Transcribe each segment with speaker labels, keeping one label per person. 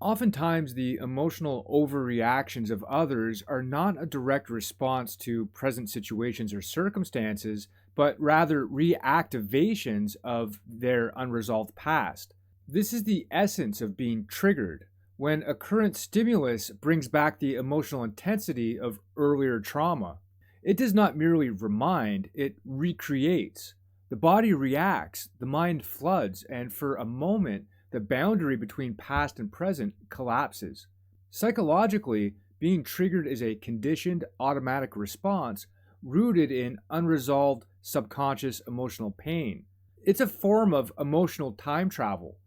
Speaker 1: Oftentimes, the emotional overreactions of others are not a direct response to present situations or circumstances, but rather reactivations of their unresolved past. This is the essence of being triggered. When a current stimulus brings back the emotional intensity of earlier trauma, it does not merely remind, it recreates. The body reacts, the mind floods, and for a moment, the boundary between past and present collapses. Psychologically, being triggered is a conditioned automatic response rooted in unresolved subconscious emotional pain. It's a form of emotional time travel.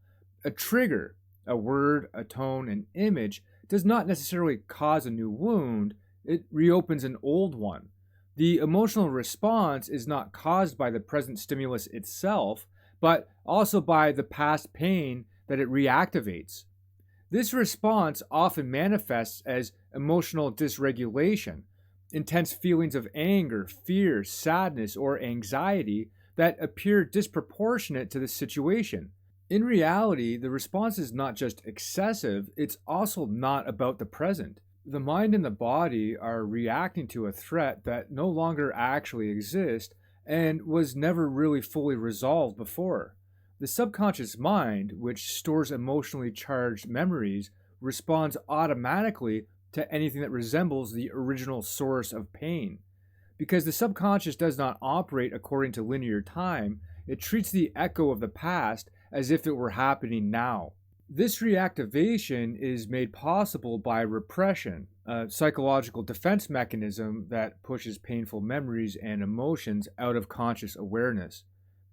Speaker 1: A trigger, a word, a tone, an image, does not necessarily cause a new wound, it reopens an old one. The emotional response is not caused by the present stimulus itself, but also by the past pain that it reactivates. This response often manifests as emotional dysregulation, intense feelings of anger, fear, sadness, or anxiety that appear disproportionate to the situation. In reality, the response is not just excessive, it's also not about the present. The mind and the body are reacting to a threat that no longer actually exists and was never really fully resolved before. The subconscious mind, which stores emotionally charged memories, responds automatically to anything that resembles the original source of pain. Because the subconscious does not operate according to linear time, it treats the echo of the past as if it were happening now. This reactivation is made possible by repression, a psychological defense mechanism that pushes painful memories and emotions out of conscious awareness.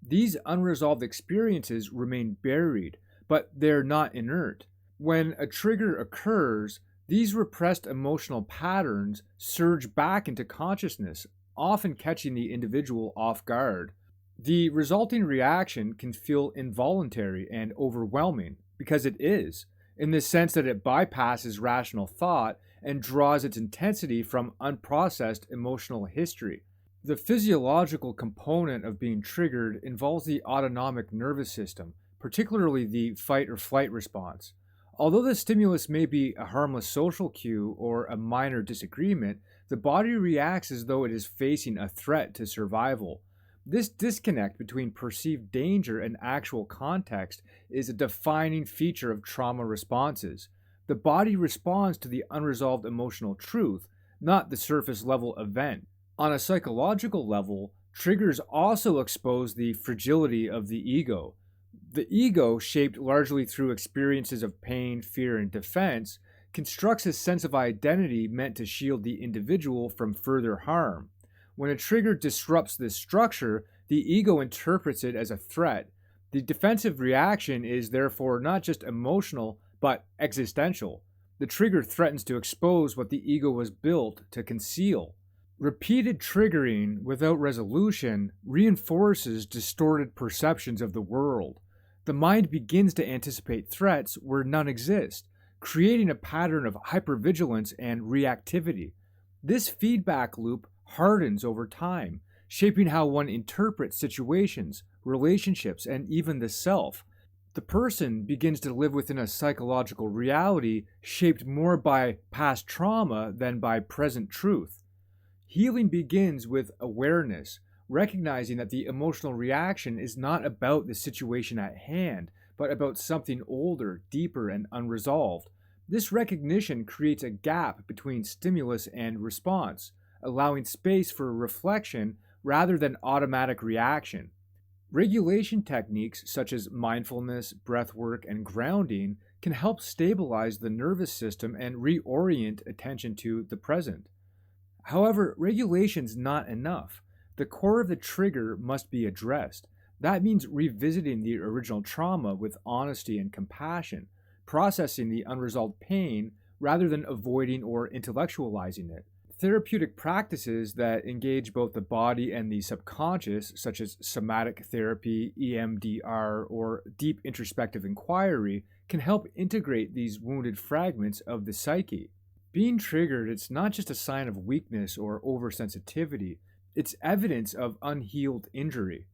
Speaker 1: These unresolved experiences remain buried, but they're not inert. When a trigger occurs, these repressed emotional patterns surge back into consciousness, often catching the individual off guard. The resulting reaction can feel involuntary and overwhelming, because it is, in the sense that it bypasses rational thought and draws its intensity from unprocessed emotional history. The physiological component of being triggered involves the autonomic nervous system, particularly the fight or flight response. Although the stimulus may be a harmless social cue or a minor disagreement, the body reacts as though it is facing a threat to survival. This disconnect between perceived danger and actual context is a defining feature of trauma responses. The body responds to the unresolved emotional truth, not the surface level event. On a psychological level, triggers also expose the fragility of the ego. The ego, shaped largely through experiences of pain, fear, and defense, constructs a sense of identity meant to shield the individual from further harm. When a trigger disrupts this structure, the ego interprets it as a threat. The defensive reaction is therefore not just emotional, but existential. The trigger threatens to expose what the ego was built to conceal. Repeated triggering without resolution reinforces distorted perceptions of the world. The mind begins to anticipate threats where none exist, creating a pattern of hypervigilance and reactivity. This feedback loop hardens over time, shaping how one interprets situations, relationships, and even the self. The person begins to live within a psychological reality shaped more by past trauma than by present truth. Healing begins with awareness, recognizing that the emotional reaction is not about the situation at hand, but about something older, deeper, and unresolved. This recognition creates a gap between stimulus and response, allowing space for reflection rather than automatic reaction. Regulation techniques such as mindfulness, breathwork, and grounding can help stabilize the nervous system and reorient attention to the present. However, regulation's not enough. The core of the trigger must be addressed. That means revisiting the original trauma with honesty and compassion, processing the unresolved pain rather than avoiding or intellectualizing it. Therapeutic practices that engage both the body and the subconscious, such as somatic therapy, EMDR, or deep introspective inquiry, can help integrate these wounded fragments of the psyche. Being triggered, it's not just a sign of weakness or oversensitivity, it's evidence of unhealed injury.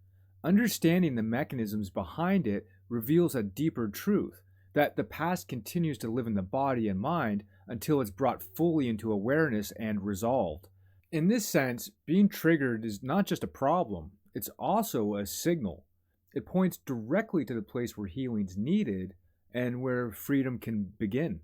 Speaker 1: Understanding the mechanisms behind it reveals a deeper truth. that the past continues to live in the body and mind until it's brought fully into awareness and resolved. In this sense, being triggered is not just a problem, it's also a signal. It points directly to the place where healing's needed and where freedom can begin.